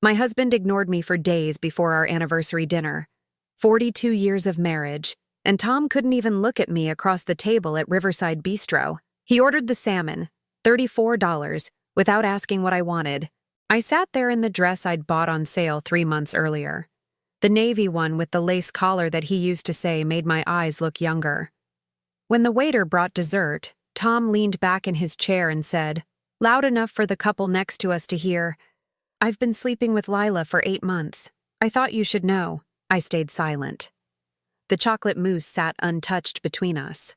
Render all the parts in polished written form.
My husband ignored me for days before our anniversary dinner. 42 years of marriage, and Tom couldn't even look at me across the table at Riverside Bistro. He ordered the salmon, $34, without asking what I wanted. I sat there in the dress I'd bought on sale 3 months earlier. The navy one with the lace collar that he used to say made my eyes look younger. When the waiter brought dessert, Tom leaned back in his chair and said, loud enough for the couple next to us to hear, "I've been sleeping with Lila for 8 months. I thought you should know." I stayed silent. The chocolate mousse sat untouched between us.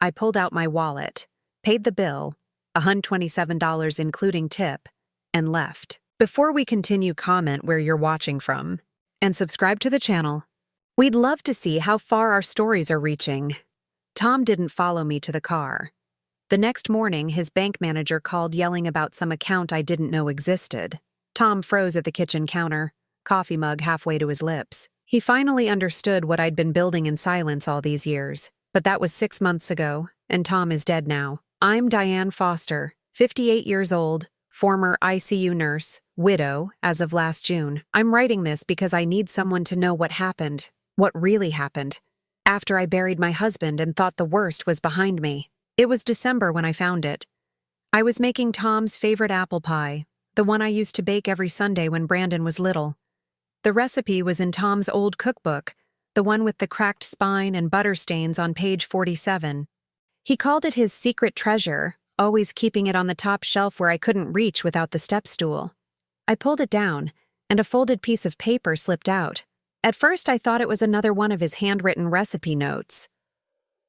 I pulled out my wallet, paid the bill, $127 including tip, and left. Before we continue, comment where you're watching from, and subscribe to the channel. We'd love to see how far our stories are reaching. Tom didn't follow me to the car. The next morning, his bank manager called yelling about some account I didn't know existed. Tom froze at the kitchen counter, coffee mug halfway to his lips. He finally understood what I'd been building in silence all these years, but that was 6 months ago, and Tom is dead now. I'm Diane Foster, 58 years old, former ICU nurse, widow as of last June. I'm writing this because I need someone to know what happened, what really happened, after I buried my husband and thought the worst was behind me. It was December when I found it. I was making Tom's favorite apple pie, the one I used to bake every Sunday when Brandon was little. The recipe was in Tom's old cookbook, the one with the cracked spine and butter stains on page 47. He called it his secret treasure, always keeping it on the top shelf where I couldn't reach without the step stool. I pulled it down, and a folded piece of paper slipped out. At first I thought it was another one of his handwritten recipe notes.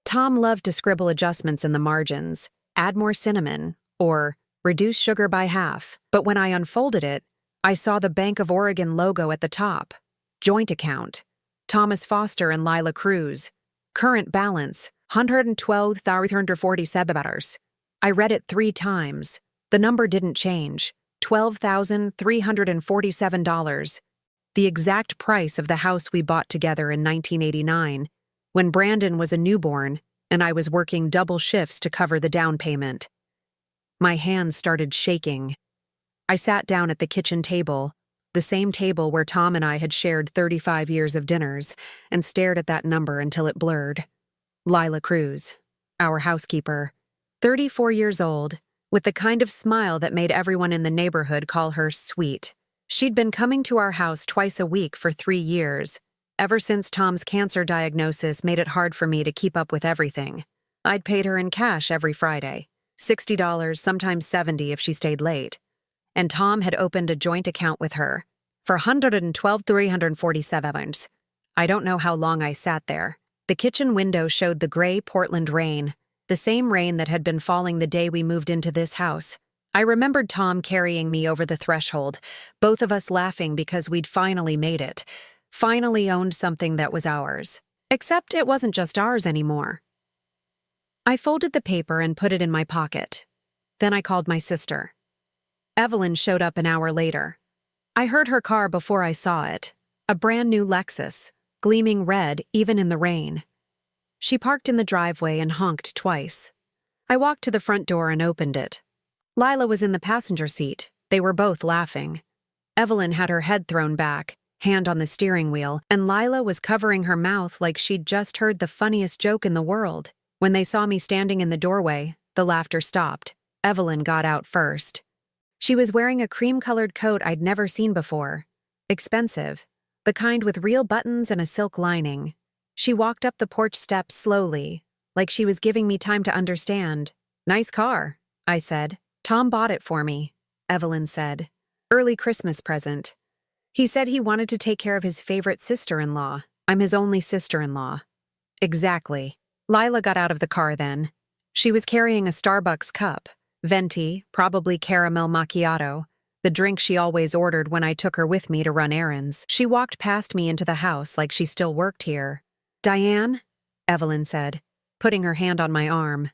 Tom loved to scribble adjustments in the margins, add more cinnamon, or reduce sugar by half. But when I unfolded it, I saw the Bank of Oregon logo at the top. Joint account. Thomas Foster and Lila Cruz. Current balance, $112,347. I read it 3 times. The number didn't change. $12,347. The exact price of the house we bought together in 1989, when Brandon was a newborn and I was working double shifts to cover the down payment. My hands started shaking. I sat down at the kitchen table, the same table where Tom and I had shared 35 years of dinners, and stared at that number until it blurred. Lila Cruz, our housekeeper, 34 years old, with the kind of smile that made everyone in the neighborhood call her sweet. She'd been coming to our house twice a week for 3 years, ever since Tom's cancer diagnosis made it hard for me to keep up with everything. I'd paid her in cash every Friday, $60, sometimes $70 if she stayed late. And Tom had opened a joint account with her for $112,347. I don't know how long I sat there. The kitchen window showed the gray Portland rain, the same rain that had been falling the day we moved into this house. I remembered Tom carrying me over the threshold, both of us laughing because we'd finally made it, finally owned something that was ours. Except it wasn't just ours anymore. I folded the paper and put it in my pocket. Then I called my sister. Evelyn showed up an hour later. I heard her car before I saw it, a brand new Lexus, gleaming red even in the rain. She parked in the driveway and honked twice. I walked to the front door and opened it. Lila was in the passenger seat. They were both laughing. Evelyn had her head thrown back, hand on the steering wheel, and Lila was covering her mouth like she'd just heard the funniest joke in the world. When they saw me standing in the doorway, the laughter stopped. Evelyn got out first. She was wearing a cream-colored coat I'd never seen before. Expensive, the kind with real buttons and a silk lining. She walked up the porch steps slowly, like she was giving me time to understand. "Nice car," I said. "Tom bought it for me," Evelyn said. "Early Christmas present. He said he wanted to take care of his favorite sister-in-law. I'm his only sister-in-law." "Exactly." Lila got out of the car then. She was carrying a Starbucks cup. Venti, probably caramel macchiato, the drink she always ordered when I took her with me to run errands. She walked past me into the house like she still worked here. "Diane," Evelyn said, putting her hand on my arm.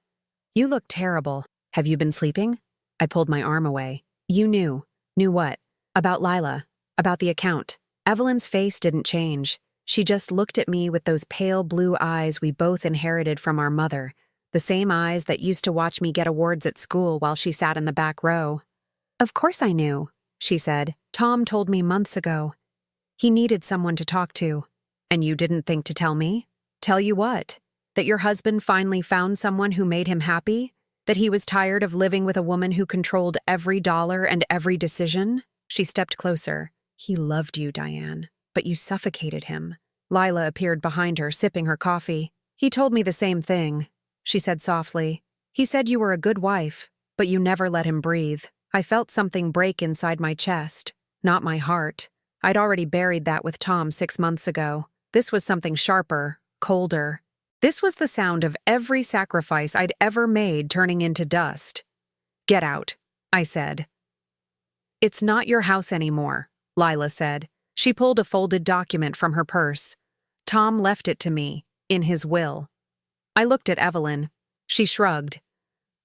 "You look terrible. Have you been sleeping?" I pulled my arm away. "You knew." "Knew what?" "About Lila. About the account." Evelyn's face didn't change. She just looked at me with those pale blue eyes we both inherited from our mother. The same eyes that used to watch me get awards at school while she sat in the back row. "Of course I knew," she said. Tom told me months ago. He needed someone to talk to. And you didn't think to tell me? Tell you what? That your husband finally found someone who made him happy? That he was tired of living with a woman who controlled every dollar and every decision? She stepped closer. He loved you, Diane, but you suffocated him. Lila appeared behind her, sipping her coffee. He told me the same thing, she said softly. He said you were a good wife, but you never let him breathe. I felt something break inside my chest, not my heart. I'd already buried that with Tom 6 months ago. This was something sharper, colder. This was the sound of every sacrifice I'd ever made turning into dust. Get out, I said. It's not your house anymore, Lila said. She pulled a folded document from her purse. Tom left it to me, in his will. I looked at Evelyn. She shrugged.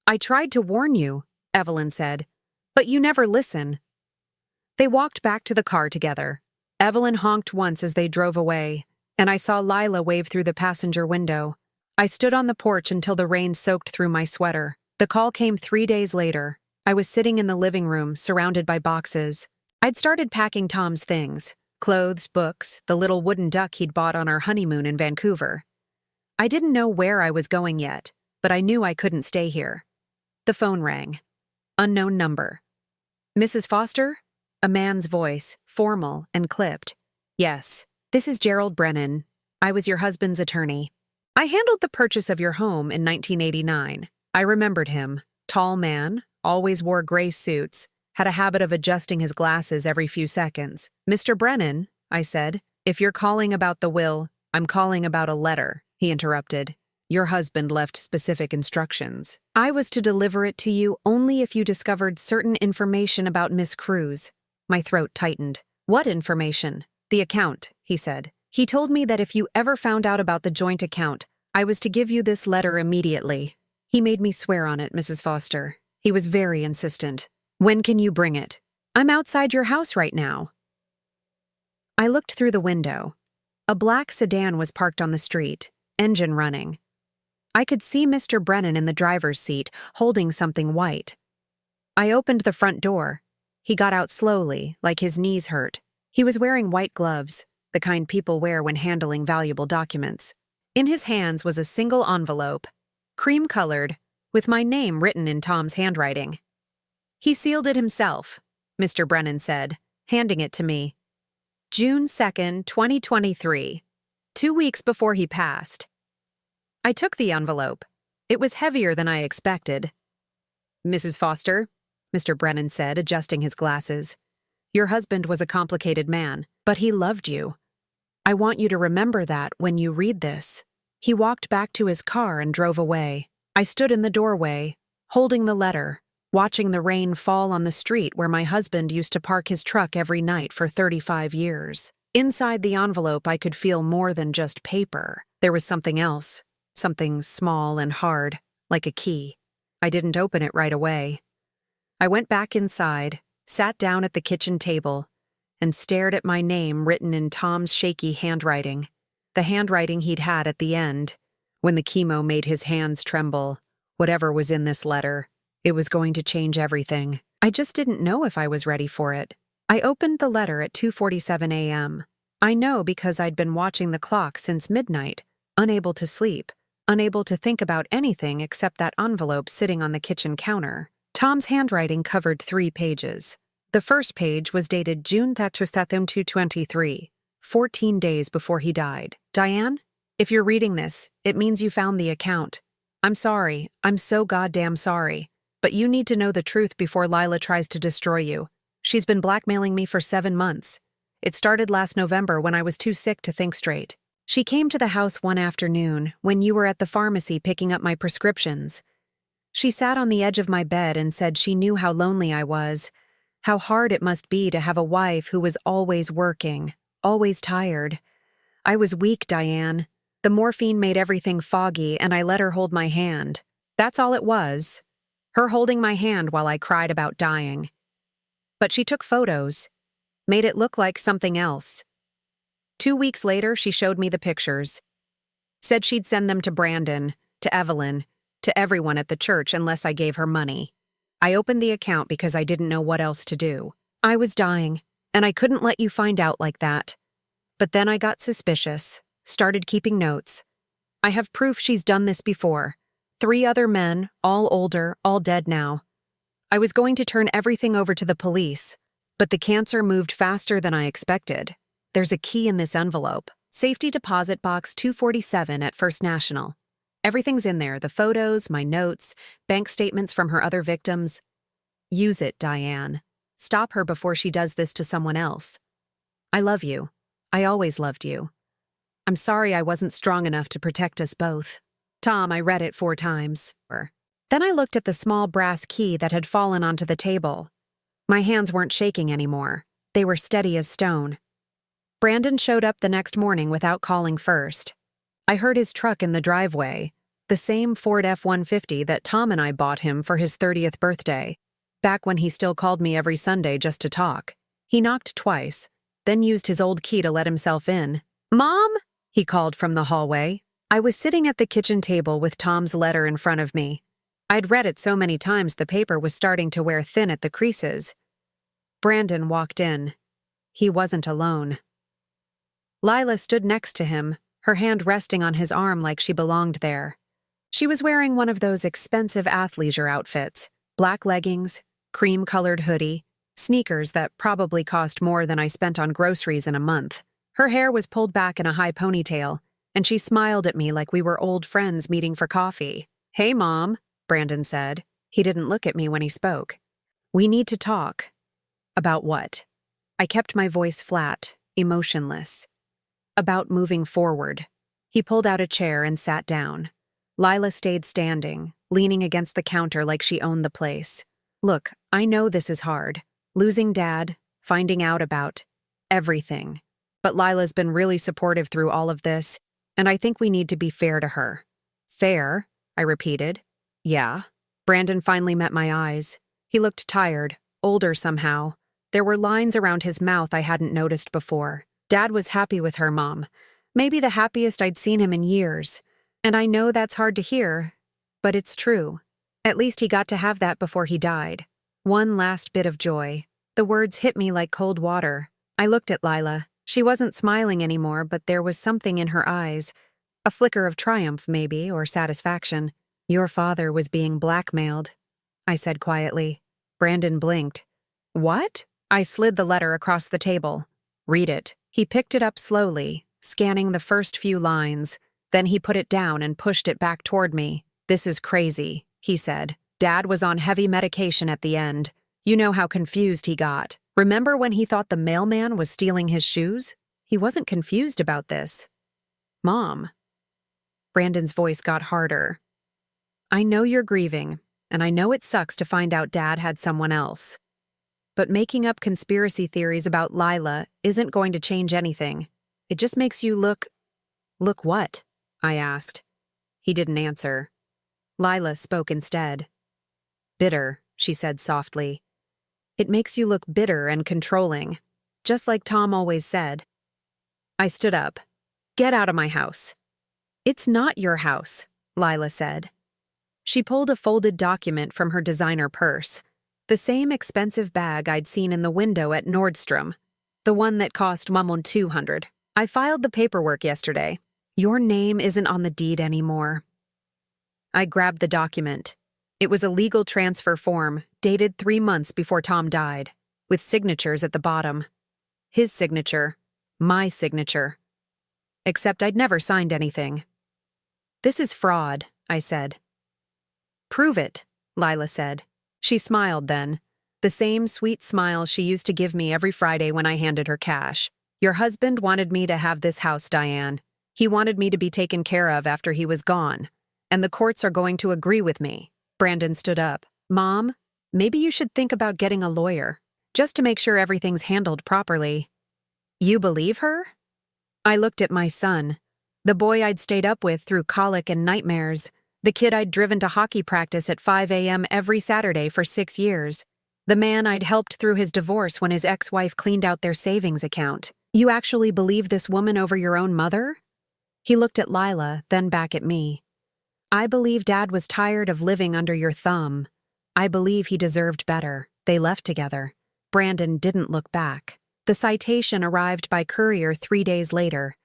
I tried to warn you, Evelyn said, but you never listen. They walked back to the car together. Evelyn honked once as they drove away, and I saw Lila wave through the passenger window. I stood on the porch until the rain soaked through my sweater. The call came 3 days later. I was sitting in the living room, surrounded by boxes. I'd started packing Tom's things. Clothes, books, the little wooden duck he'd bought on our honeymoon in Vancouver. I didn't know where I was going yet, but I knew I couldn't stay here. The phone rang. Unknown number. Mrs. Foster? A man's voice, formal and clipped. Yes, this is Gerald Brennan. I was your husband's attorney. I handled the purchase of your home in 1989. I remembered him. Tall man, always wore gray suits, had a habit of adjusting his glasses every few seconds. Mr. Brennan, I said, if you're calling about the will, I'm calling about a letter, he interrupted. Your husband left specific instructions. I was to deliver it to you only if you discovered certain information about Miss Cruz. My throat tightened. What information? The account, he said. He told me that if you ever found out about the joint account, I was to give you this letter immediately. He made me swear on it, Mrs. Foster. He was very insistent. When can you bring it? I'm outside your house right now. I looked through the window. A black sedan was parked on the street, engine running. I could see Mr. Brennan in the driver's seat, holding something white. I opened the front door. He got out slowly, like his knees hurt. He was wearing white gloves, the kind people wear when handling valuable documents. In his hands was a single envelope, cream-colored, with my name written in Tom's handwriting. He sealed it himself, Mr. Brennan said, handing it to me. June 2nd, 2023, 2 weeks before he passed. I took the envelope. It was heavier than I expected. Mrs. Foster, Mr. Brennan said, adjusting his glasses. Your husband was a complicated man, but he loved you. I want you to remember that when you read this. He walked back to his car and drove away. I stood in the doorway, holding the letter, watching the rain fall on the street where my husband used to park his truck every night for 35 years. Inside the envelope, I could feel more than just paper. There was something else, something small and hard, like a key. I didn't open it right away. I went back inside, sat down at the kitchen table, and stared at my name written in Tom's shaky handwriting, the handwriting he'd had at the end, when the chemo made his hands tremble. Whatever was in this letter, it was going to change everything. I just didn't know if I was ready for it. I opened the letter at 2:47 a.m. I know because I'd been watching the clock since midnight, unable to sleep, unable to think about anything except that envelope sitting on the kitchen counter. Tom's handwriting covered 3 pages. The first page was dated June 223, 14 days before he died. Diane, if you're reading this, it means you found the account. I'm sorry. I'm so goddamn sorry. But you need to know the truth before Lila tries to destroy you. She's been blackmailing me for 7 months. It started last November when I was too sick to think straight. She came to the house one afternoon when you were at the pharmacy picking up my prescriptions. She sat on the edge of my bed and said she knew how lonely I was, how hard it must be to have a wife who was always working, always tired. I was weak, Diane. The morphine made everything foggy, and I let her hold my hand. That's all it was. Her holding my hand while I cried about dying. But she took photos, made it look like something else. 2 weeks later, she showed me the pictures. Said she'd send them to Brandon, to Evelyn, to everyone at the church unless I gave her money. I opened the account because I didn't know what else to do. I was dying, and I couldn't let you find out like that. But then I got suspicious, started keeping notes. I have proof she's done this before. 3 other men, all older, all dead now. I was going to turn everything over to the police, but the cancer moved faster than I expected. There's a key in this envelope. Safety deposit box 247 at First National. Everything's in there, the photos, my notes, bank statements from her other victims. Use it, Diane. Stop her before she does this to someone else. I love you. I always loved you. I'm sorry I wasn't strong enough to protect us both. Tom, I read it 4 times. Then I looked at the small brass key that had fallen onto the table. My hands weren't shaking anymore. They were steady as stone. Brandon showed up the next morning without calling first. I heard his truck in the driveway, the same Ford F-150 that Tom and I bought him for his 30th birthday, back when he still called me every Sunday just to talk. He knocked twice, then used his old key to let himself in. "Mom?" he called from the hallway. I was sitting at the kitchen table with Tom's letter in front of me. I'd read it so many times the paper was starting to wear thin at the creases. Brandon walked in. He wasn't alone. Lila stood next to him, her hand resting on his arm like she belonged there. She was wearing one of those expensive athleisure outfits, black leggings, cream-colored hoodie, sneakers that probably cost more than I spent on groceries in a month. Her hair was pulled back in a high ponytail, and she smiled at me like we were old friends meeting for coffee. "Hey, Mom," Brandon said. He didn't look at me when he spoke. "We need to talk." "About what?" I kept my voice flat, emotionless. "About moving forward." He pulled out a chair and sat down. Lila stayed standing, leaning against the counter like she owned the place. "Look, I know this is hard. Losing Dad, finding out about everything. But Lila's been really supportive through all of this, and I think we need to be fair to her." "Fair?" I repeated. "Yeah." Brandon finally met my eyes. He looked tired, older somehow. There were lines around his mouth I hadn't noticed before. "Dad was happy with her, Mom. Maybe the happiest I'd seen him in years. And I know that's hard to hear, but it's true. At least he got to have that before he died. One last bit of joy." The words hit me like cold water. I looked at Lila. She wasn't smiling anymore, but there was something in her eyes. A flicker of triumph, maybe, or satisfaction. "Your father was being blackmailed," I said quietly. Brandon blinked. "What?" I slid the letter across the table. "Read it." He picked it up slowly, scanning the first few lines. Then he put it down and pushed it back toward me. "This is crazy," he said. "Dad was on heavy medication at the end. You know how confused he got. Remember when he thought the mailman was stealing his shoes? He wasn't confused about this." "Mom." Brandon's voice got harder. "I know you're grieving, and I know it sucks to find out Dad had someone else. But making up conspiracy theories about Lila isn't going to change anything. It just makes you look..." "Look what?" I asked. He didn't answer. Lila spoke instead. "Bitter," she said softly. "It makes you look bitter and controlling, just like Tom always said." I stood up. "Get out of my house." "It's not your house," Lila said. She pulled a folded document from her designer purse, the same expensive bag I'd seen in the window at Nordstrom, the one that cost $200. "I filed the paperwork yesterday. Your name isn't on the deed anymore." I grabbed the document. It was a legal transfer form, dated 3 months before Tom died, with signatures at the bottom. His signature, my signature. Except I'd never signed anything. "This is fraud," I said. "Prove it," Lila said. She smiled then, the same sweet smile she used to give me every Friday when I handed her cash. "Your husband wanted me to have this house, Diane. He wanted me to be taken care of after he was gone. And the courts are going to agree with me." Brandon stood up. "Mom, maybe you should think about getting a lawyer, just to make sure everything's handled properly." "You believe her?" I looked at my son, the boy I'd stayed up with through colic and nightmares, the kid I'd driven to hockey practice at 5 a.m. every Saturday for 6 years, the man I'd helped through his divorce when his ex-wife cleaned out their savings account. "You actually believe this woman over your own mother?" He looked at Lila, then back at me. "I believe Dad was tired of living under your thumb. I believe he deserved better. They left together. Brandon didn't look back. The citation arrived by courier 3 days later.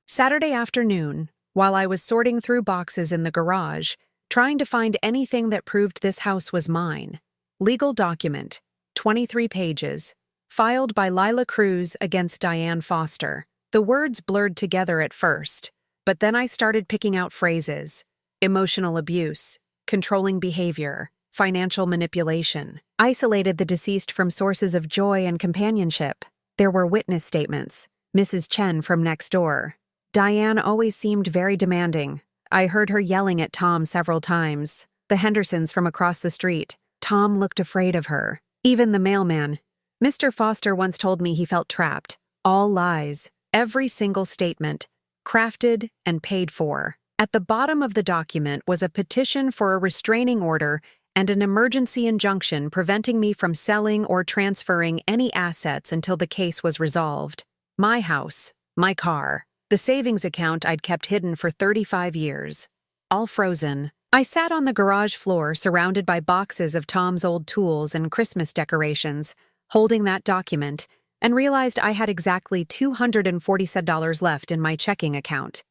Saturday afternoon, while I was sorting through boxes in the garage, trying to find anything that proved this house was mine. Legal document, 23 pages, filed by Lila Cruz against Diane Foster. The words blurred together at first, but then I started picking out phrases: emotional abuse, controlling behavior, financial manipulation. Isolated the deceased from sources of joy and companionship. There were witness statements. Mrs. Chen from next door. Diane always seemed very demanding. I heard her yelling at Tom several times. The Hendersons from across the street. Tom looked afraid of her. Even the mailman. Mr. Foster once told me he felt trapped. All lies. Every single statement. Crafted and paid for. At the bottom of the document was a petition for a restraining order and an emergency injunction preventing me from selling or transferring any assets until the case was resolved. My house. My car. The savings account I'd kept hidden for 35 years. All frozen. I sat on the garage floor surrounded by boxes of Tom's old tools and Christmas decorations, holding that document, and realized I had exactly $247 left in my checking account.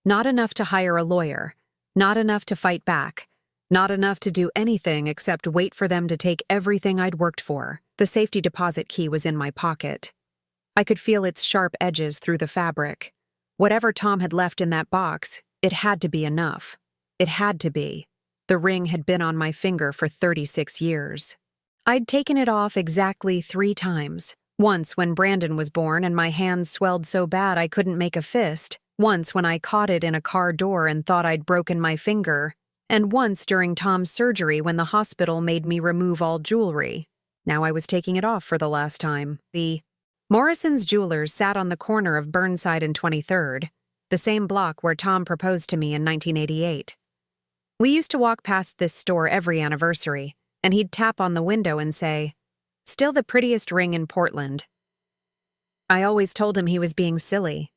Not enough to hire a lawyer. Not enough to fight back. Not enough to do anything except wait for them to take everything I'd worked for. The safety deposit key was in my pocket. I could feel its sharp edges through the fabric. Whatever Tom had left in that box, it had to be enough. It had to be. The ring had been on my finger for 36 years. I'd taken it off exactly 3 times. Once when Brandon was born and my hands swelled so bad I couldn't make a fist. Once when I caught it in a car door and thought I'd broken my finger. And once during Tom's surgery when the hospital made me remove all jewelry. Now I was taking it off for the last time. The Morrison's Jewelers sat on the corner of Burnside and 23rd, the same block where Tom proposed to me in 1988. We used to walk past this store every anniversary, and he'd tap on the window and say, "Still the prettiest ring in Portland." I always told him he was being silly.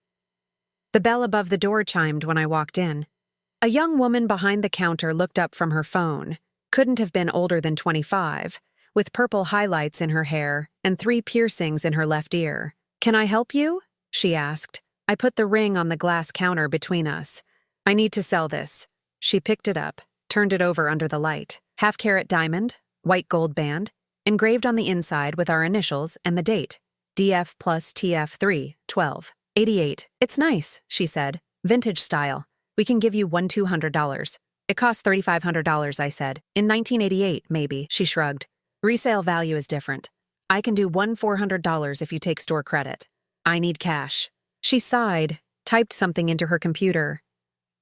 The bell above the door chimed when I walked in. A young woman behind the counter looked up from her phone, couldn't have been older than 25, with purple highlights in her hair and 3 piercings in her left ear. "Can I help you?" she asked. I put the ring on the glass counter between us. "I need to sell this." She picked it up, turned it over under the light. Half-carat diamond, white gold band, engraved on the inside with our initials and the date. DF plus TF3, 12, 88. "It's nice," she said. "Vintage style. We can give you $1,200. "It costs $3,500, I said. "In 1988, maybe," she shrugged. "Resale value is different. I can do $1,400 if you take store credit. I need cash." She sighed, typed something into her computer.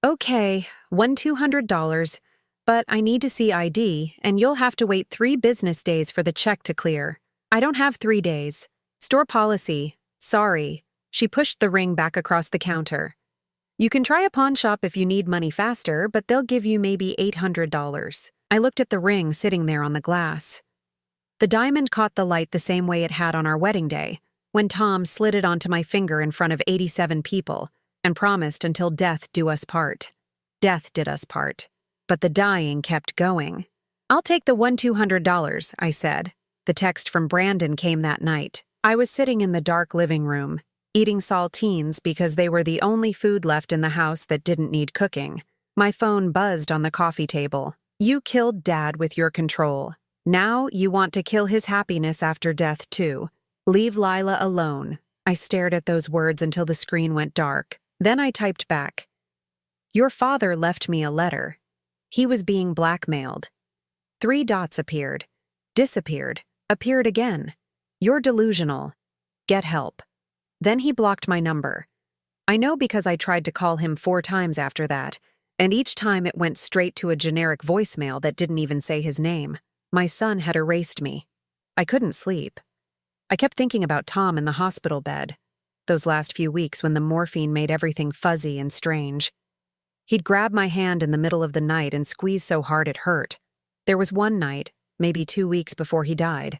"Okay, $1,200, but I need to see ID, and you'll have to wait 3 business days for the check to clear." "I don't have 3 days. Store policy. Sorry." She pushed the ring back across the counter. "You can try a pawn shop if you need money faster, but they'll give you maybe $800. I looked at the ring sitting there on the glass. The diamond caught the light the same way it had on our wedding day, when Tom slid it onto my finger in front of 87 people and promised until death do us part. Death did us part. But the dying kept going. "I'll take the $1,200, I said. The text from Brandon came that night. I was sitting in the dark living room, eating saltines because they were the only food left in the house that didn't need cooking. My phone buzzed on the coffee table. "You killed Dad with your control. Now you want to kill his happiness after death, too. Leave Lila alone." I stared at those words until the screen went dark. Then I typed back. "Your father left me a letter. He was being blackmailed." 3 dots appeared. Disappeared. Appeared again. "You're delusional. Get help." Then he blocked my number. I know because I tried to call him 4 times after that, and each time it went straight to a generic voicemail that didn't even say his name. My son had erased me. I couldn't sleep. I kept thinking about Tom in the hospital bed, those last few weeks when the morphine made everything fuzzy and strange. He'd grab my hand in the middle of the night and squeeze so hard it hurt. There was one night, maybe 2 weeks before he died,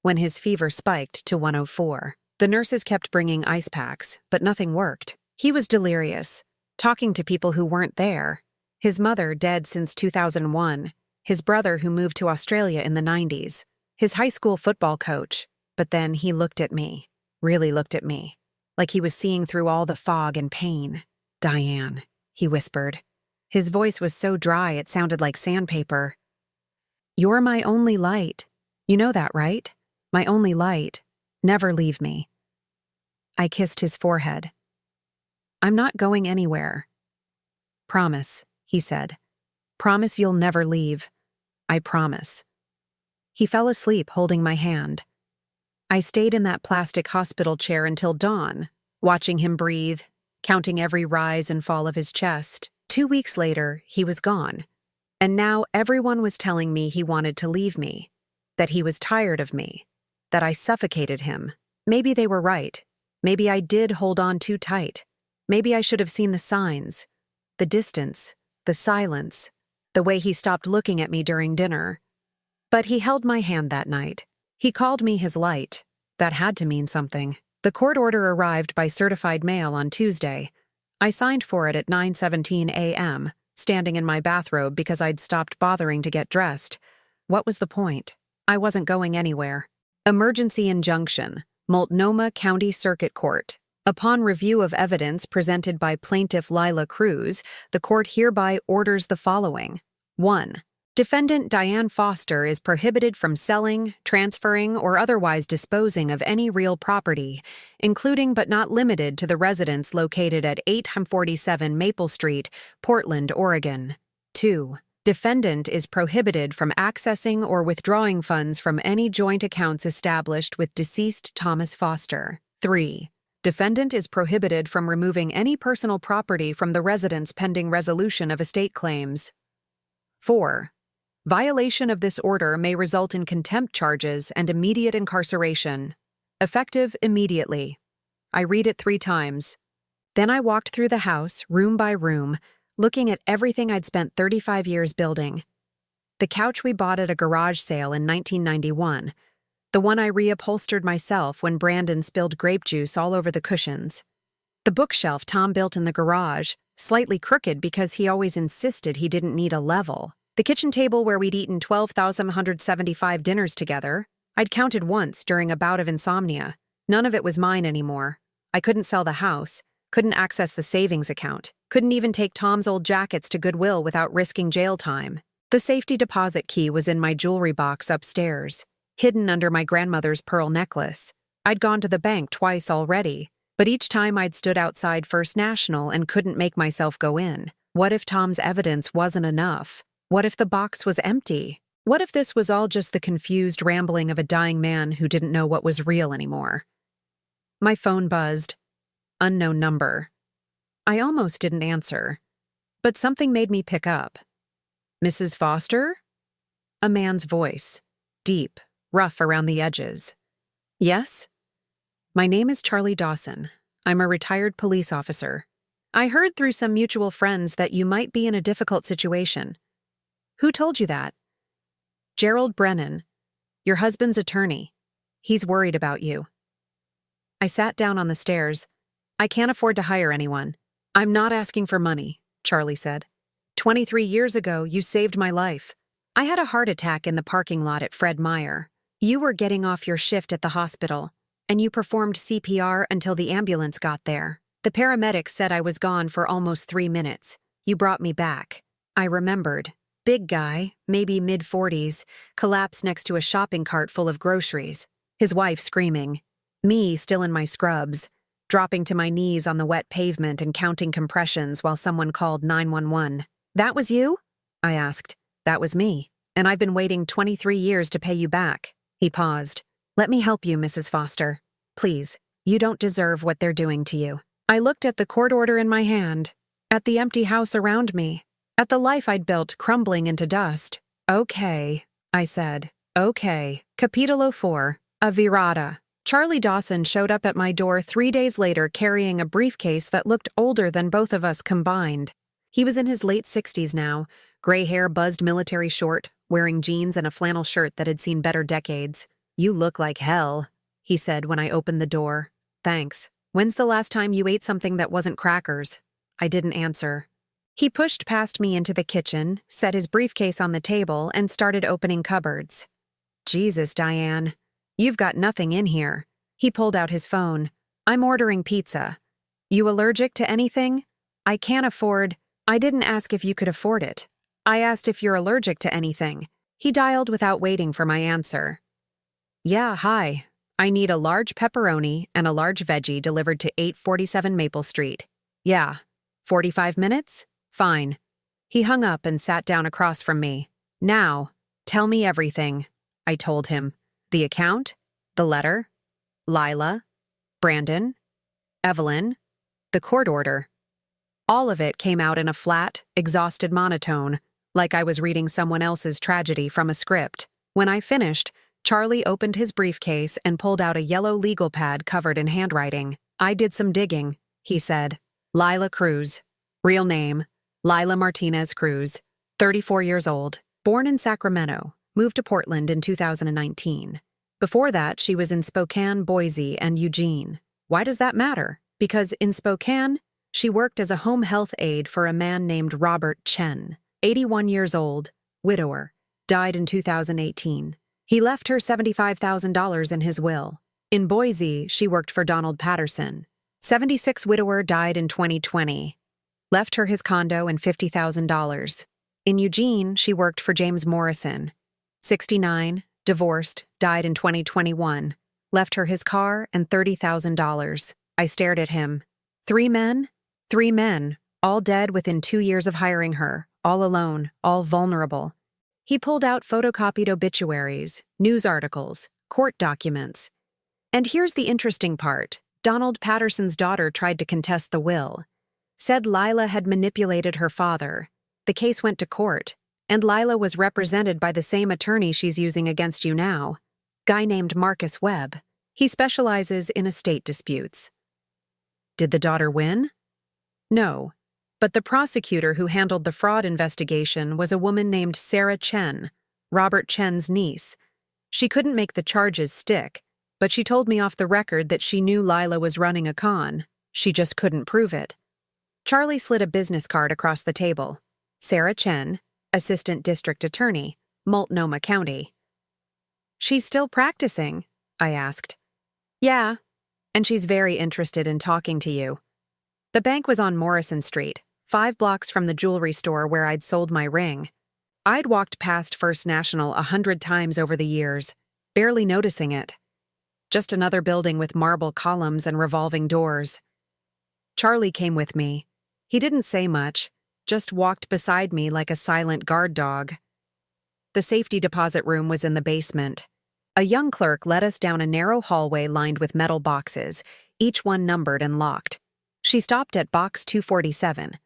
when his fever spiked to 104. The nurses kept bringing ice packs, but nothing worked. He was delirious, talking to people who weren't there. His mother dead since 2001. His brother who moved to Australia in the 90s. His high school football coach. but then he looked at me, really looked at me, like he was seeing through all the fog and pain. "Diane," he whispered. His voice was so dry it sounded like sandpaper. "You're my only light. You know that, right? My only light. Never leave me." I kissed his forehead. "I'm not going anywhere." "Promise," he said. "Promise you'll never leave. I promise." He fell asleep holding my hand. I stayed in that plastic hospital chair until dawn, watching him breathe, counting every rise and fall of his chest. 2 weeks later, he was gone. And now everyone was telling me he wanted to leave me, that he was tired of me, that I suffocated him. Maybe they were right. Maybe I did hold on too tight. Maybe I should have seen the signs, the distance, the silence, the way he stopped looking at me during dinner. But he held my hand that night. He called me his light. That had to mean something. The court order arrived by certified mail on Tuesday. I signed for it at 9:17 a.m., standing in my bathrobe because I'd stopped bothering to get dressed. What was the point? I wasn't going anywhere. Emergency injunction, Multnomah County Circuit Court. Upon review of evidence presented by Plaintiff Lila Cruz, the court hereby orders the following. 1. Defendant Diane Foster is prohibited from selling, transferring, or otherwise disposing of any real property, including but not limited to the residence located at 847 Maple Street, Portland, Oregon. 2. Defendant is prohibited from accessing or withdrawing funds from any joint accounts established with deceased Thomas Foster. 3. Defendant is prohibited from removing any personal property from the residence pending resolution of estate claims. 4. Violation of this order may result in contempt charges and immediate incarceration. Effective immediately. I read it 3 times. Then I walked through the house, room by room, looking at everything I'd spent 35 years building. The couch we bought at a garage sale in 1991. The one I reupholstered myself when Brandon spilled grape juice all over the cushions. The bookshelf Tom built in the garage, slightly crooked because he always insisted he didn't need a level. The kitchen table where we'd eaten 12,175 dinners together. I'd counted once during a bout of insomnia. None of it was mine anymore. I couldn't sell the house, couldn't access the savings account, couldn't even take Tom's old jackets to Goodwill without risking jail time. The safety deposit key was in my jewelry box upstairs, hidden under my grandmother's pearl necklace. I'd gone to the bank twice already, but each time I'd stood outside First National and couldn't make myself go in. What if Tom's evidence wasn't enough? What if the box was empty? What if this was all just the confused rambling of a dying man who didn't know what was real anymore? My phone buzzed. Unknown number. I almost didn't answer, but something made me pick up. "Mrs. Foster?" A man's voice, deep, rough around the edges. "Yes?" "My name is Charlie Dawson. I'm a retired police officer. I heard through some mutual friends that you might be in a difficult situation." "Who told you that?" "Gerald Brennan, your husband's attorney. He's worried about you." I sat down on the stairs. "I can't afford to hire anyone." "I'm not asking for money," Charlie said. 23 years ago, you saved my life. I had a heart attack in the parking lot at Fred Meyer. You were getting off your shift at the hospital, and you performed CPR until the ambulance got there. The paramedics said I was gone for almost 3 minutes. You brought me back." I remembered. Big guy, maybe mid-40s, collapsed next to a shopping cart full of groceries. His wife screaming. Me still in my scrubs, dropping to my knees on the wet pavement and counting compressions while someone called 911. "That was you?" I asked. "That was me. And I've been waiting 23 years to pay you back." He paused. "Let me help you, Mrs. Foster. Please, you don't deserve what they're doing to you." I looked at the court order in my hand, at the empty house around me, at the life I'd built crumbling into dust. "Okay," I said. "Okay." Capitolo 4. A virata. Charlie Dawson showed up at my door 3 days later carrying a briefcase that looked older than both of us combined. He was in his late 60s now, gray hair buzzed military short, wearing jeans and a flannel shirt that had seen better decades. "You look like hell," he said when I opened the door. "Thanks. When's the last time you ate something that wasn't crackers?" I didn't answer. He pushed past me into the kitchen, set his briefcase on the table, and started opening cupboards. "Jesus, Diane. You've got nothing in here. He pulled out his phone. I'm ordering pizza. You allergic to anything? I can't afford. I didn't ask if you could afford it. I asked if you're allergic to anything. He dialed without waiting for my answer. Yeah, hi. I need a large pepperoni and a large veggie delivered to 847 Maple Street. Yeah. 45 minutes? Fine. He hung up and sat down across from me. Now, tell me everything, I told him. The account? The letter? Lila? Brandon? Evelyn? The court order? All of it came out in a flat, exhausted monotone, like I was reading someone else's tragedy from a script. When I finished, Charlie opened his briefcase and pulled out a yellow legal pad covered in handwriting. I did some digging, he said. Lila Cruz. Real name, Lila Martinez Cruz. 34 years old. Born in Sacramento. Moved to Portland in 2019. Before that, she was in Spokane, Boise, and Eugene. Why does that matter? Because in Spokane, she worked as a home health aide for a man named Robert Chen, 81 years old, widower, died in 2018. He left her $75,000 in his will. In Boise, she worked for Donald Patterson, 76, widower, died in 2020. Left her his condo and $50,000. In Eugene, she worked for James Morrison, 69, divorced, died in 2021. Left her his car and $30,000. I stared at him. 3 men? 3 men, all dead within 2 years of hiring her, all alone, all vulnerable. He pulled out photocopied obituaries, news articles, court documents. And here's the interesting part. Donald Patterson's daughter tried to contest the will. Said Lila had manipulated her father. The case went to court, and Lila was represented by the same attorney she's using against you now. Guy named Marcus Webb. He specializes in estate disputes. Did the daughter win? No. But the prosecutor who handled the fraud investigation was a woman named Sarah Chen, Robert Chen's niece. She couldn't make the charges stick, but she told me off the record that she knew Lila was running a con. She just couldn't prove it. Charlie slid a business card across the table. Sarah Chen, Assistant District Attorney, Multnomah County. She's still practicing? I asked. Yeah, and she's very interested in talking to you. The bank was on Morrison Street, 5 blocks from the jewelry store where I'd sold my ring. I'd walked past First National 100 times over the years, barely noticing it. Just another building with marble columns and revolving doors. Charlie came with me. He didn't say much, just walked beside me like a silent guard dog. The safety deposit room was in the basement. A young clerk led us down a narrow hallway lined with metal boxes, each one numbered and locked. She stopped at box 247.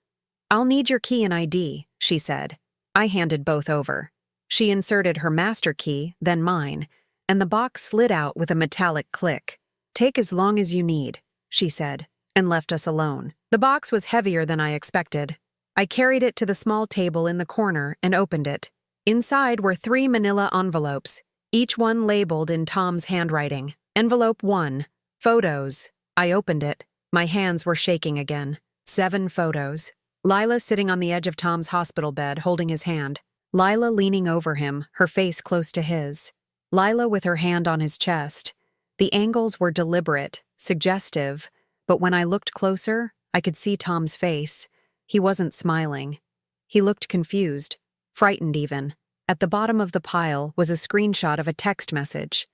I'll need your key and ID, she said. I handed both over. She inserted her master key, then mine, and the box slid out with a metallic click. Take as long as you need, she said, and left us alone. The box was heavier than I expected. I carried it to the small table in the corner and opened it. Inside were 3 manila envelopes, each one labeled in Tom's handwriting. Envelope 1, photos. I opened it. My hands were shaking again. 7 photos. Lila sitting on the edge of Tom's hospital bed, holding his hand. Lila leaning over him, her face close to his. Lila with her hand on his chest. The angles were deliberate, suggestive, but when I looked closer, I could see Tom's face. He wasn't smiling. He looked confused, frightened even. At the bottom of the pile was a screenshot of a text message.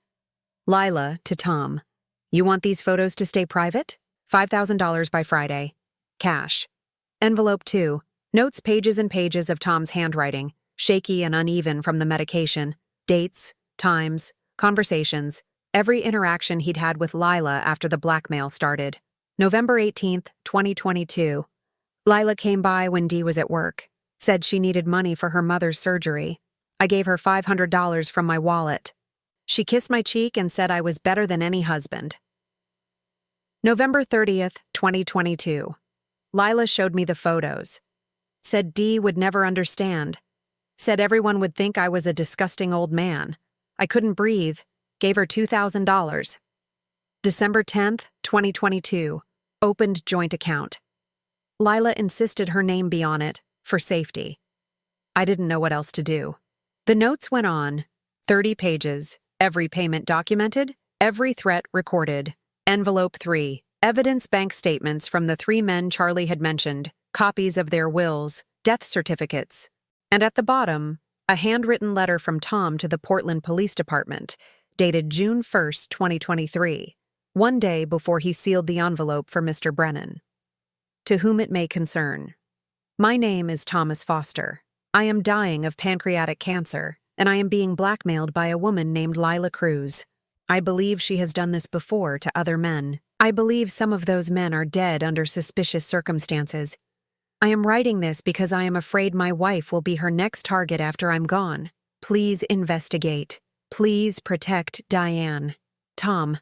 Lila to Tom. You want these photos to stay private? $5,000 by Friday. Cash. Envelope 2. Notes, pages and pages of Tom's handwriting, shaky and uneven from the medication. Dates, times, conversations, every interaction he'd had with Lila after the blackmail started. November 18th, 2022. Lila came by when Dee was at work. Said she needed money for her mother's surgery. I gave her $500 from my wallet. She kissed my cheek and said I was better than any husband. November 30th, 2022. Lila showed me the photos. Said Dee would never understand. Said everyone would think I was a disgusting old man. I couldn't breathe. Gave her $2,000. December 10th, 2022. Opened joint account. Lila insisted her name be on it, for safety. I didn't know what else to do. The notes went on, 30 pages, Every payment documented, every threat recorded. Envelope 3. Evidence bank statements from the 3 men Charlie had mentioned, copies of their wills, death certificates. And at the bottom, a handwritten letter from Tom to the Portland Police Department, dated June 1st, 2023, one day before he sealed the envelope for Mr. Brennan. To whom it may concern. My name is Thomas Foster. I am dying of pancreatic cancer, and I am being blackmailed by a woman named Lila Cruz. I believe she has done this before to other men. I believe some of those men are dead under suspicious circumstances. I am writing this because I am afraid my wife will be her next target after I'm gone. Please investigate. Please protect Diane. Tom.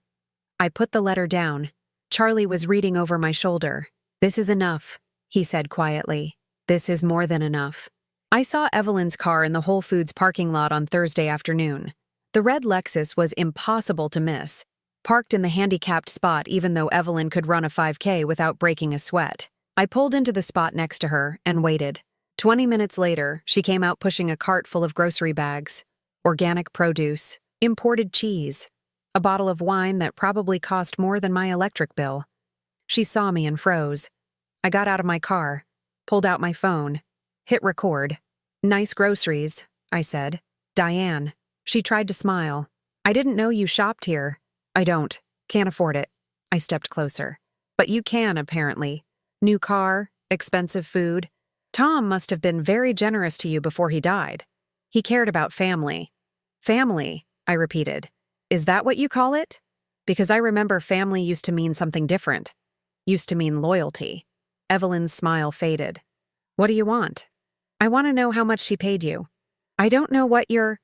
I put the letter down. Charlie was reading over my shoulder. This is enough, he said quietly. This is more than enough. I saw Evelyn's car in the Whole Foods parking lot on Thursday afternoon. The red Lexus was impossible to miss, parked in the handicapped spot even though Evelyn could run a 5K without breaking a sweat. I pulled into the spot next to her and waited. 20 minutes later, she came out pushing a cart full of grocery bags, organic produce, imported cheese, a bottle of wine that probably cost more than my electric bill. She saw me and froze. I got out of my car, pulled out my phone, hit record. Nice groceries, I said. Diane. She tried to smile. I didn't know you shopped here. I don't. Can't afford it. I stepped closer. But you can, apparently. New car, expensive food. Tom must have been very generous to you before he died. He cared about family. Family, I repeated. Is that what you call it? Because I remember family used to mean something different. Used to mean loyalty. Evelyn's smile faded. What do you want? I want to know how much she paid you. I don't know what you're...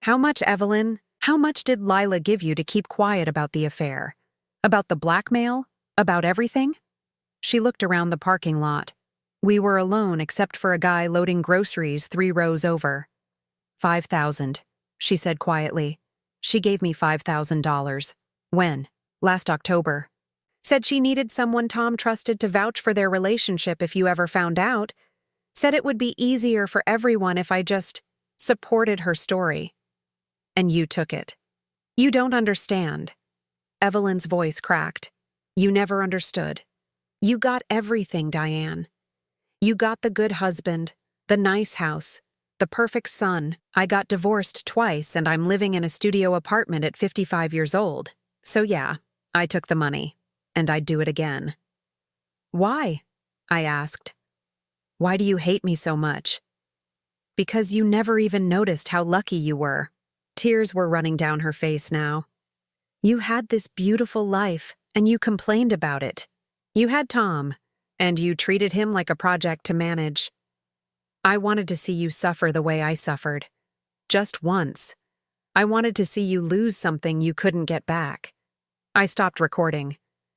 How much, Evelyn? How much did Lila give you to keep quiet about the affair? About the blackmail? About everything? She looked around the parking lot. We were alone except for a guy loading groceries 3 rows over. $5,000, she said quietly. She gave me $5,000. When? Last October. Said she needed someone Tom trusted to vouch for their relationship if you ever found out. Said it would be easier for everyone if I just supported her story. And you took it. You don't understand. Evelyn's voice cracked. You never understood. You got everything, Diane. You got the good husband, the nice house, the perfect son. I got divorced twice and I'm living in a studio apartment at 55 years old. So yeah, I took the money. And I'd do it again. Why? I asked. Why do you hate me so much? Because you never even noticed how lucky you were. Tears were running down her face now. You had this beautiful life, and you complained about it. You had Tom, and you treated him like a project to manage. I wanted to see you suffer the way I suffered. Just once. I wanted to see you lose something you couldn't get back. I stopped recording.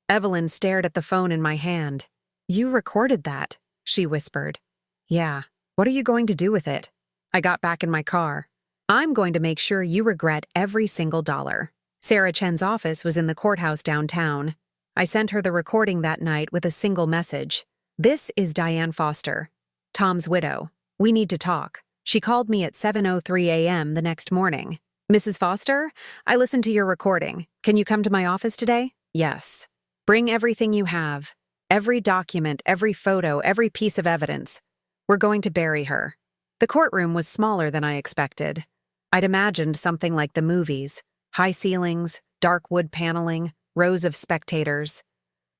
Evelyn stared at the phone in my hand. You recorded that, she whispered. Yeah. What are you going to do with it? I got back in my car. I'm going to make sure you regret every single dollar. Sarah Chen's office was in the courthouse downtown. I sent her the recording that night with a single message. This is Diane Foster, Tom's widow. We need to talk. She called me at 7:03 a.m. the next morning. Mrs. Foster, I listened to your recording. Can you come to my office today? Yes. Bring everything you have. Every document, every photo, every piece of evidence. We're going to bury her. The courtroom was smaller than I expected. I'd imagined something like the movies. High ceilings, dark wood paneling, rows of spectators.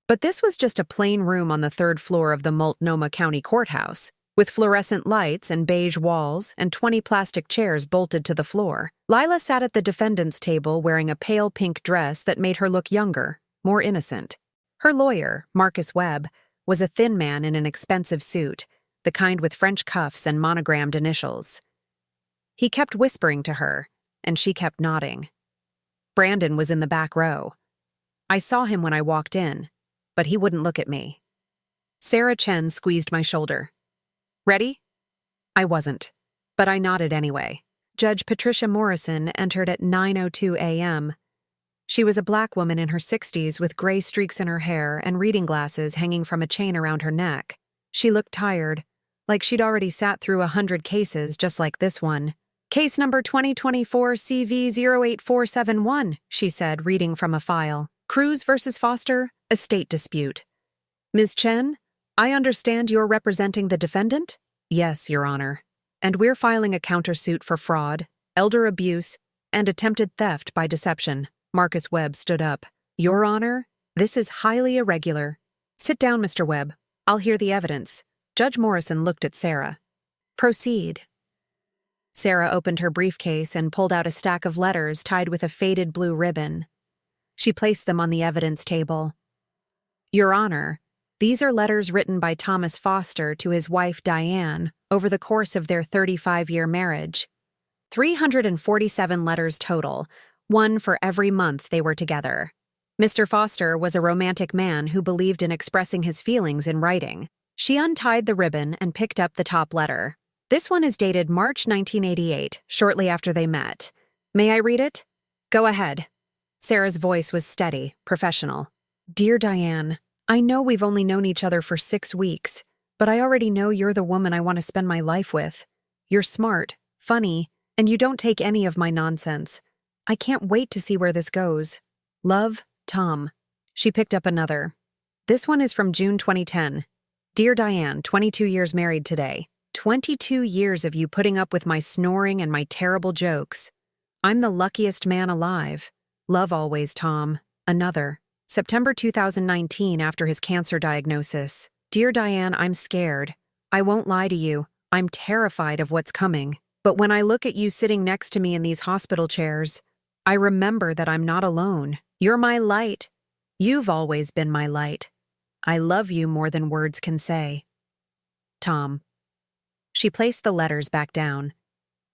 But this was just a plain room on the 3rd floor of the Multnomah County Courthouse, with fluorescent lights and beige walls and 20 plastic chairs bolted to the floor. Lila sat at the defendant's table wearing a pale pink dress that made her look younger, more innocent. Her lawyer, Marcus Webb, was a thin man in an expensive suit, the kind with French cuffs and monogrammed initials. He kept whispering to her, and she kept nodding. Brandon was in the back row. I saw him when I walked in, but he wouldn't look at me. Sarah Chen squeezed my shoulder. Ready? I wasn't, but I nodded anyway. Judge Patricia Morrison entered at 9:02 a.m. She was a black woman in her 60s with gray streaks in her hair and reading glasses hanging from a chain around her neck. She looked tired, like she'd already sat through 100 cases just like this one. Case number 2024 CV08471, she said, reading from a file. Cruz versus Foster, estate dispute. Ms. Chen, I understand you're representing the defendant? Yes, Your Honor. And we're filing a countersuit for fraud, elder abuse, and attempted theft by deception. Marcus Webb stood up. Your Honor, this is highly irregular. Sit down, Mr. Webb. I'll hear the evidence. Judge Morrison looked at Sarah. Proceed. Sarah opened her briefcase and pulled out a stack of letters tied with a faded blue ribbon. She placed them on the evidence table. Your Honor, these are letters written by Thomas Foster to his wife Diane over the course of their 35-year marriage. 347 letters total, one for every month they were together. Mr. Foster was a romantic man who believed in expressing his feelings in writing. She untied the ribbon and picked up the top letter. This one is dated March 1988, shortly after they met. May I read it? Go ahead. Sarah's voice was steady, professional. Dear Diane, I know we've only known each other for 6 weeks, but I already know you're the woman I want to spend my life with. You're smart, funny, and you don't take any of my nonsense. I can't wait to see where this goes. Love, Tom. She picked up another. This one is from June 2010. Dear Diane, 22 years married today. 22 years of you putting up with my snoring and my terrible jokes. I'm the luckiest man alive. Love always, Tom. Another. September 2019 after his cancer diagnosis. Dear Diane, I'm scared. I won't lie to you. I'm terrified of what's coming. But when I look at you sitting next to me in these hospital chairs, I remember that I'm not alone. You're my light. You've always been my light. I love you more than words can say. Tom. She placed the letters back down.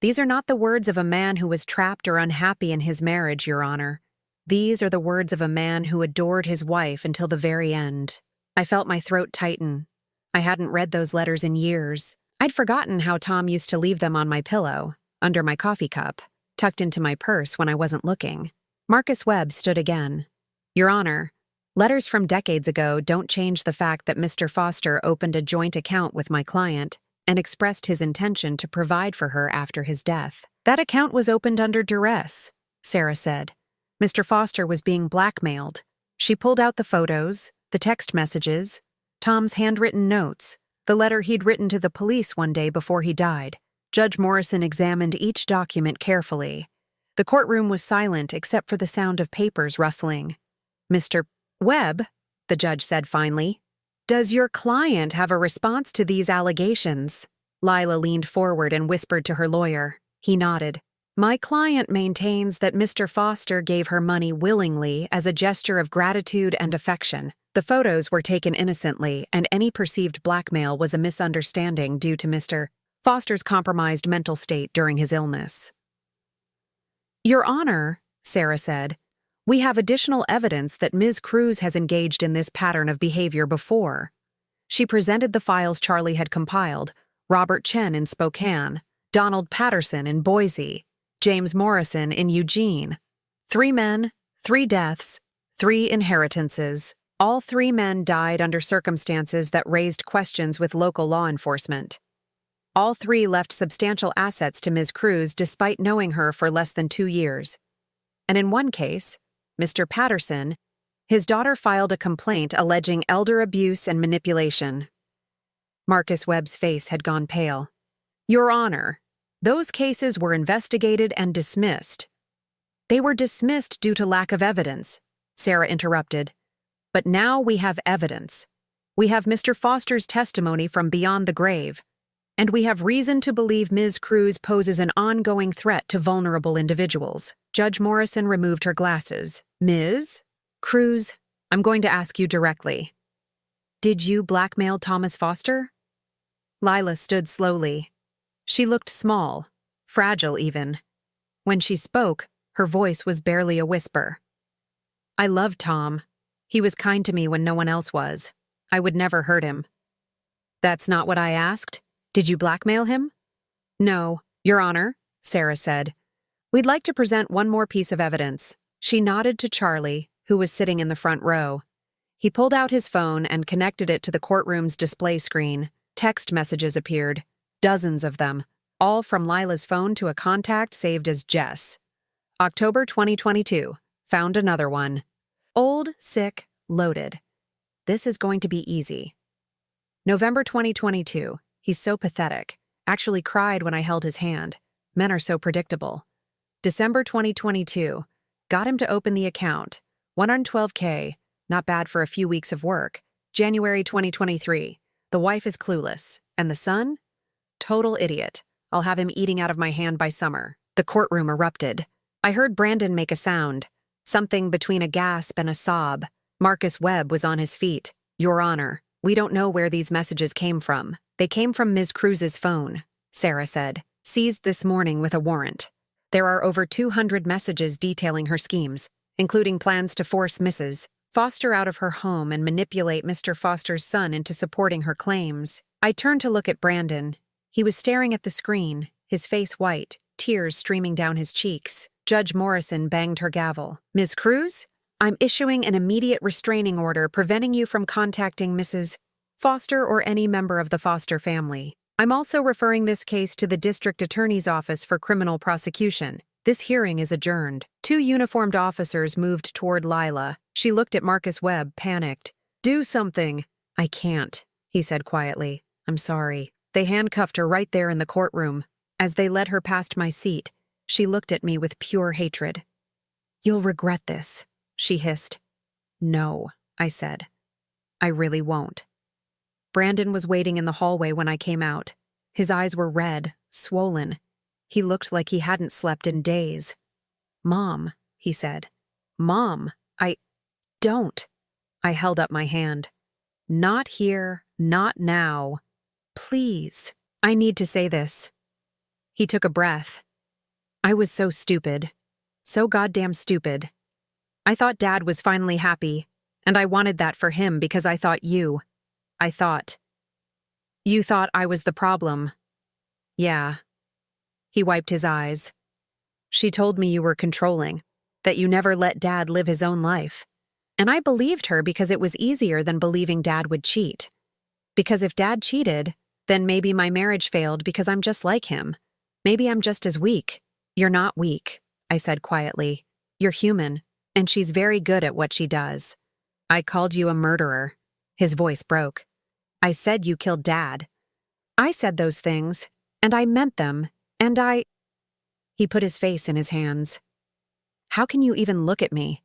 These are not the words of a man who was trapped or unhappy in his marriage, Your Honor. These are the words of a man who adored his wife until the very end. I felt my throat tighten. I hadn't read those letters in years. I'd forgotten how Tom used to leave them on my pillow, under my coffee cup, tucked into my purse when I wasn't looking. Marcus Webb stood again. Your Honor, letters from decades ago don't change the fact that Mr. Foster opened a joint account with my client and expressed his intention to provide for her after his death. That account was opened under duress, Sarah said. Mr. Foster was being blackmailed. She pulled out the photos, the text messages, Tom's handwritten notes, the letter he'd written to the police one day before he died. Judge Morrison examined each document carefully. The courtroom was silent except for the sound of papers rustling. Mr. Webb, the judge said finally, does your client have a response to these allegations? Lila leaned forward and whispered to her lawyer. He nodded. My client maintains that Mr. Foster gave her money willingly as a gesture of gratitude and affection. The photos were taken innocently, and any perceived blackmail was a misunderstanding due to Mr. Foster's compromised mental state during his illness. Your Honor, Sarah said, we have additional evidence that Ms. Cruz has engaged in this pattern of behavior before. She presented the files Charlie had compiled, Robert Chen in Spokane, Donald Patterson in Boise, James Morrison in Eugene. 3 men, 3 deaths, 3 inheritances. All 3 men died under circumstances that raised questions with local law enforcement. All 3 left substantial assets to Ms. Cruz despite knowing her for less than 2 years. And in one case, Mr. Patterson, his daughter filed a complaint alleging elder abuse and manipulation. Marcus Webb's face had gone pale. Your Honor, those cases were investigated and dismissed. They were dismissed due to lack of evidence, Sarah interrupted. But now we have evidence. We have Mr. Foster's testimony from beyond the grave, and we have reason to believe Ms. Cruz poses an ongoing threat to vulnerable individuals. Judge Morrison removed her glasses. Ms. Cruz, I'm going to ask you directly. Did you blackmail Thomas Foster? Lila stood slowly. She looked small, fragile even. When she spoke, her voice was barely a whisper. I loved Tom. He was kind to me when no one else was. I would never hurt him. That's not what I asked. Did you blackmail him? No, Your Honor, Sarah said. We'd like to present one more piece of evidence. She nodded to Charlie, who was sitting in the front row. He pulled out his phone and connected it to the courtroom's display screen. Text messages appeared, dozens of them, all from Lila's phone to a contact saved as Jess. October 2022. Found another one. Old, sick, loaded. This is going to be easy. November 2022. He's so pathetic. Actually cried when I held his hand. Men are so predictable. December 2022. Got him to open the account. $112K. Not bad for a few weeks of work. January 2023. The wife is clueless. And the son? Total idiot. I'll have him eating out of my hand by summer. The courtroom erupted. I heard Brandon make a sound. Something between a gasp and a sob. Marcus Webb was on his feet. Your Honor, we don't know where these messages came from. They came from Ms. Cruz's phone, Sarah said. Seized this morning with a warrant. There are over 200 messages detailing her schemes, including plans to force Mrs. Foster out of her home and manipulate Mr. Foster's son into supporting her claims. I turned to look at Brandon. He was staring at the screen, his face white, tears streaming down his cheeks. Judge Morrison banged her gavel. Ms. Cruz, I'm issuing an immediate restraining order preventing you from contacting Mrs. Foster or any member of the Foster family. I'm also referring this case to the District Attorney's Office for criminal prosecution. This hearing is adjourned. 2 uniformed officers moved toward Lila. She looked at Marcus Webb, panicked. Do something. I can't, he said quietly. I'm sorry. They handcuffed her right there in the courtroom. As they led her past my seat, she looked at me with pure hatred. You'll regret this, she hissed. No, I said. I really won't. Brandon was waiting in the hallway when I came out. His eyes were red, swollen. He looked like he hadn't slept in days. Mom, he said. Mom, don't. I held up my hand. Not here, not now. Please, I need to say this. He took a breath. I was so stupid. So goddamn stupid. I thought Dad was finally happy, and I wanted that for him because I thought you thought I was the problem. Yeah. He wiped his eyes. She told me you were controlling, that you never let Dad live his own life. And I believed her because it was easier than believing Dad would cheat. Because if Dad cheated, then maybe my marriage failed because I'm just like him. Maybe I'm just as weak. You're not weak, I said quietly. You're human, and she's very good at what she does. I called you a murderer. His voice broke. I said you killed Dad. I said those things, and I meant them, and He put his face in his hands. How can you even look at me?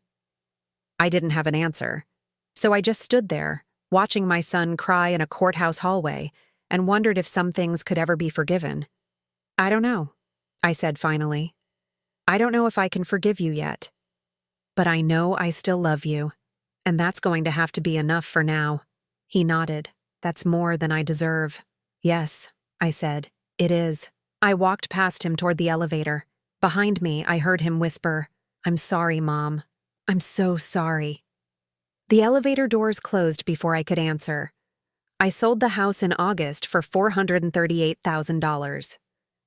I didn't have an answer, so I just stood there, watching my son cry in a courthouse hallway, and wondered if some things could ever be forgiven. I don't know, I said finally. I don't know if I can forgive you yet. But I know I still love you, and that's going to have to be enough for now. He nodded. That's more than I deserve. Yes, I said. It is. I walked past him toward the elevator. Behind me, I heard him whisper, I'm sorry, Mom. I'm so sorry. The elevator doors closed before I could answer. I sold the house in August for $438,000.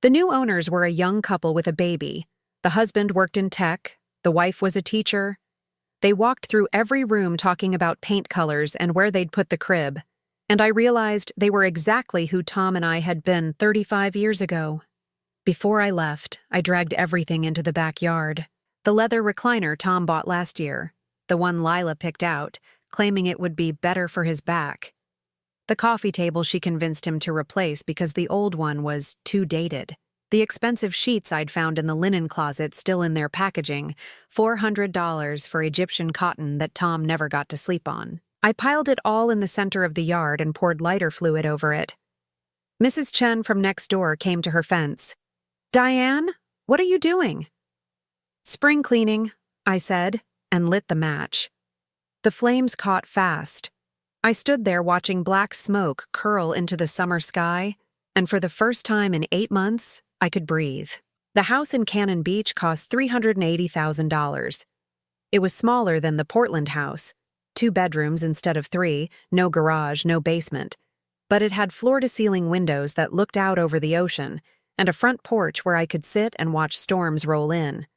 The new owners were a young couple with a baby. The husband worked in tech. The wife was a teacher. They walked through every room talking about paint colors and where they'd put the crib. And I realized they were exactly who Tom and I had been 35 years ago. Before I left, I dragged everything into the backyard. The leather recliner Tom bought last year, the one Lila picked out, claiming it would be better for his back. The coffee table she convinced him to replace because the old one was too dated. The expensive sheets I'd found in the linen closet still in their packaging, $400 for Egyptian cotton that Tom never got to sleep on. I piled it all in the center of the yard and poured lighter fluid over it. Mrs. Chen from next door came to her fence. Diane, what are you doing? Spring cleaning, I said, and lit the match. The flames caught fast. I stood there watching black smoke curl into the summer sky, and for the first time in 8 months, I could breathe. The house in Cannon Beach cost $380,000. It was smaller than the Portland house, 2 bedrooms instead of 3, no garage, no basement. But it had floor-to-ceiling windows that looked out over the ocean, and a front porch where I could sit and watch storms roll in.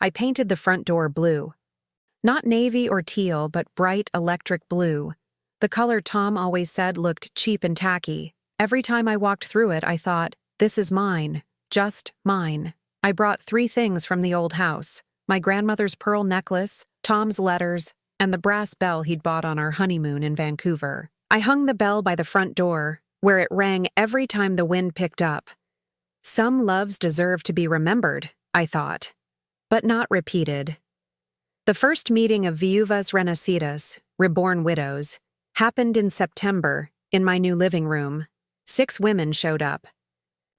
I painted the front door blue. Not navy or teal, but bright electric blue. The color Tom always said looked cheap and tacky. Every time I walked through it, I thought, This is mine, just mine. I brought 3 things from the old house: my grandmother's pearl necklace, Tom's letters, and the brass bell he'd bought on our honeymoon in Vancouver. I hung the bell by the front door, where it rang every time the wind picked up. Some loves deserve to be remembered, I thought, but not repeated. The first meeting of Viuvas Renacidas, reborn widows, happened in September in my new living room. 6 women showed up.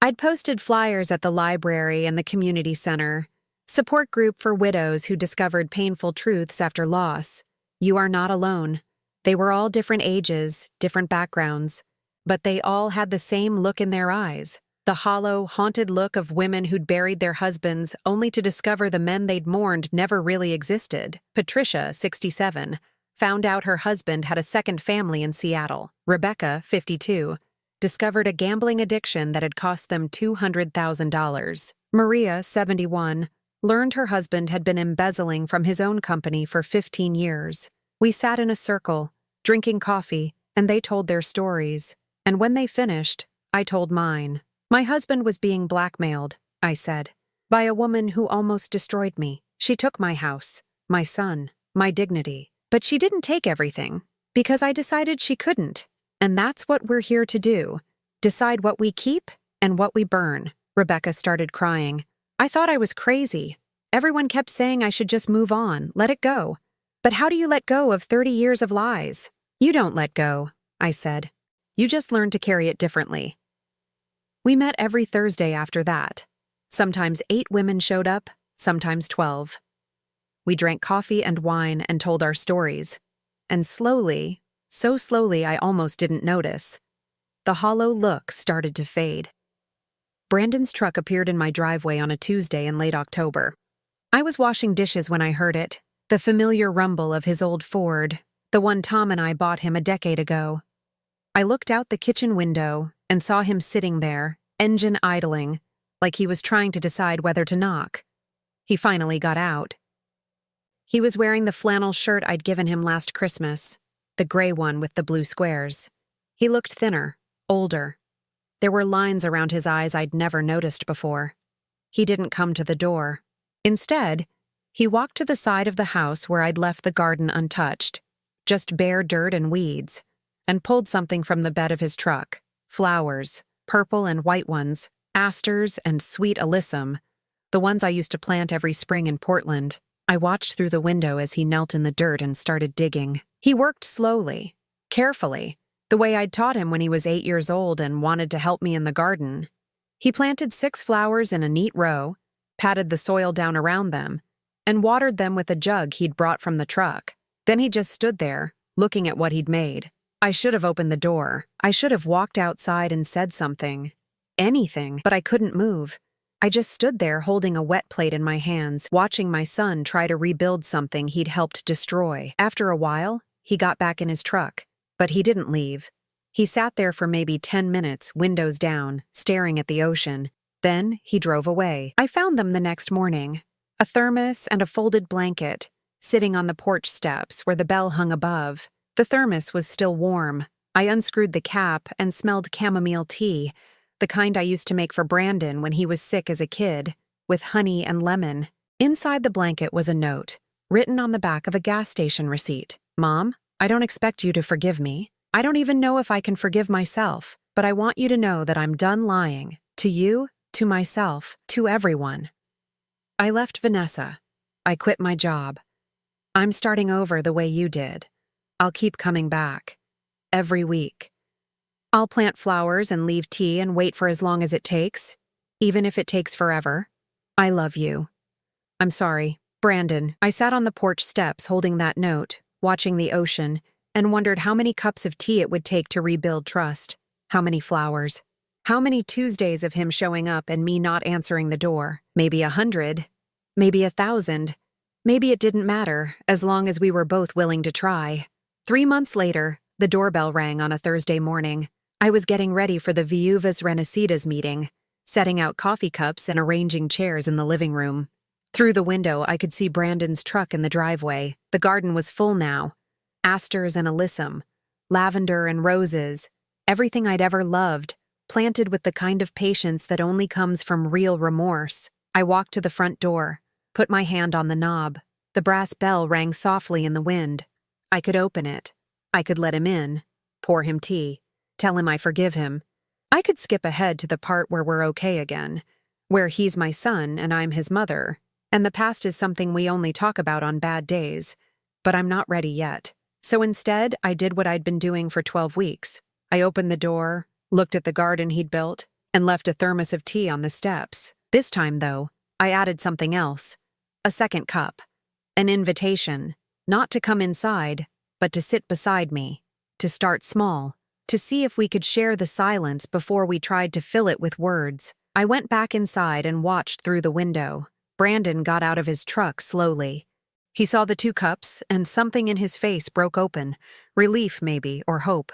I'd posted flyers at the library and the community center, support group for widows who discovered painful truths after loss. You are not alone. They were all different ages, different backgrounds, but they all had the same look in their eyes. The hollow, haunted look of women who'd buried their husbands only to discover the men they'd mourned never really existed. Patricia, 67, found out her husband had a second family in Seattle. Rebecca, 52, discovered a gambling addiction that had cost them $200,000. Maria, 71, learned her husband had been embezzling from his own company for 15 years. We sat in a circle, drinking coffee, and they told their stories. And when they finished, I told mine. My husband was being blackmailed, I said, by a woman who almost destroyed me. She took my house, my son, my dignity. But she didn't take everything, because I decided she couldn't. And that's what we're here to do. Decide what we keep and what we burn. Rebecca started crying. I thought I was crazy. Everyone kept saying I should just move on, let it go. But how do you let go of 30 years of lies? You don't let go, I said. You just learn to carry it differently. We met every Thursday after that. Sometimes 8 women showed up, sometimes 12. We drank coffee and wine and told our stories. And slowly, so slowly I almost didn't notice, the hollow look started to fade. Brandon's truck appeared in my driveway on a Tuesday in late October. I was washing dishes when I heard it, the familiar rumble of his old Ford, the one Tom and I bought him a decade ago. I looked out the kitchen window and saw him sitting there, engine idling, like he was trying to decide whether to knock. He finally got out. He was wearing the flannel shirt I'd given him last Christmas, the gray one with the blue squares. He looked thinner, older. There were lines around his eyes I'd never noticed before. He didn't come to the door. Instead, he walked to the side of the house where I'd left the garden untouched, just bare dirt and weeds, and pulled something from the bed of his truck. Flowers, purple and white ones, asters and sweet alyssum, the ones I used to plant every spring in Portland. I watched through the window as he knelt in the dirt and started digging. He worked slowly, carefully, the way I'd taught him when he was 8 years old and wanted to help me in the garden. He planted 6 flowers in a neat row, patted the soil down around them, and watered them with a jug he'd brought from the truck. Then he just stood there, looking at what he'd made. I should have opened the door. I should have walked outside and said something. Anything, but I couldn't move. I just stood there holding a wet plate in my hands, watching my son try to rebuild something he'd helped destroy. After a while, he got back in his truck, but he didn't leave. He sat there for maybe 10 minutes, windows down, staring at the ocean. Then he drove away. I found them the next morning. A thermos and a folded blanket, sitting on the porch steps where the bell hung above. The thermos was still warm. I unscrewed the cap and smelled chamomile tea, the kind I used to make for Brandon when he was sick as a kid, with honey and lemon. Inside the blanket was a note, written on the back of a gas station receipt. Mom, I don't expect you to forgive me. I don't even know if I can forgive myself, but I want you to know that I'm done lying. To you, to myself, to everyone. I left Vanessa. I quit my job. I'm starting over the way you did. I'll keep coming back. Every week. I'll plant flowers and leave tea and wait for as long as it takes, even if it takes forever. I love you. I'm sorry, Brandon. I sat on the porch steps holding that note, watching the ocean, and wondered how many cups of tea it would take to rebuild trust. How many flowers. How many Tuesdays of him showing up and me not answering the door. Maybe 100. Maybe 1,000. Maybe it didn't matter, as long as we were both willing to try. 3 months later, the doorbell rang on a Thursday morning. I was getting ready for the Viuvas Renacidas meeting, setting out coffee cups and arranging chairs in the living room. Through the window, I could see Brandon's truck in the driveway. The garden was full now. Asters and alyssum, lavender and roses, everything I'd ever loved, planted with the kind of patience that only comes from real remorse. I walked to the front door, put my hand on the knob. The brass bell rang softly in the wind. I could open it. I could let him in, pour him tea, tell him I forgive him. I could skip ahead to the part where we're okay again, where he's my son and I'm his mother, and the past is something we only talk about on bad days. But I'm not ready yet. So instead, I did what I'd been doing for 12 weeks. I opened the door, looked at the garden he'd built, and left a thermos of tea on the steps. This time, though, I added something else. A second cup. An invitation, not to come inside, but to sit beside me, to start small, to see if we could share the silence before we tried to fill it with words. I went back inside and watched through the window. Brandon got out of his truck slowly. He saw the 2 cups, and something in his face broke open. Relief, maybe, or hope.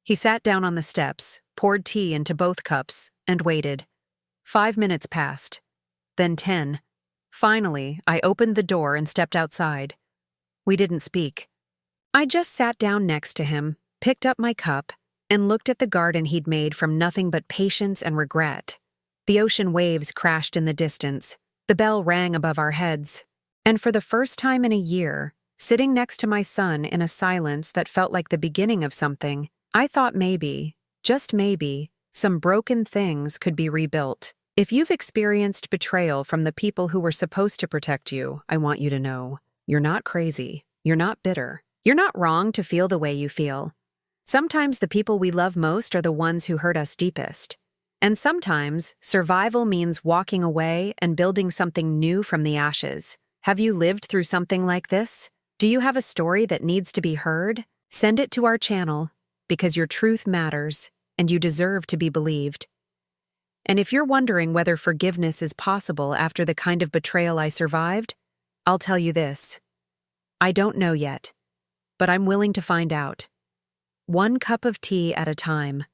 He sat down on the steps, poured tea into both cups, and waited. 5 minutes passed. Then 10. Finally, I opened the door and stepped outside. We didn't speak. I just sat down next to him, picked up my cup, and looked at the garden he'd made from nothing but patience and regret. The ocean waves crashed in the distance. The bell rang above our heads. And for the first time in a year, sitting next to my son in a silence that felt like the beginning of something, I thought maybe, just maybe, some broken things could be rebuilt. If you've experienced betrayal from the people who were supposed to protect you, I want you to know, you're not crazy. You're not bitter. You're not wrong to feel the way you feel. Sometimes the people we love most are the ones who hurt us deepest. And sometimes survival means walking away and building something new from the ashes. Have you lived through something like this? Do you have a story that needs to be heard? Send it to our channel, because your truth matters, and you deserve to be believed. And if you're wondering whether forgiveness is possible after the kind of betrayal I survived, I'll tell you this. I don't know yet, but I'm willing to find out. 1 cup of tea at a time.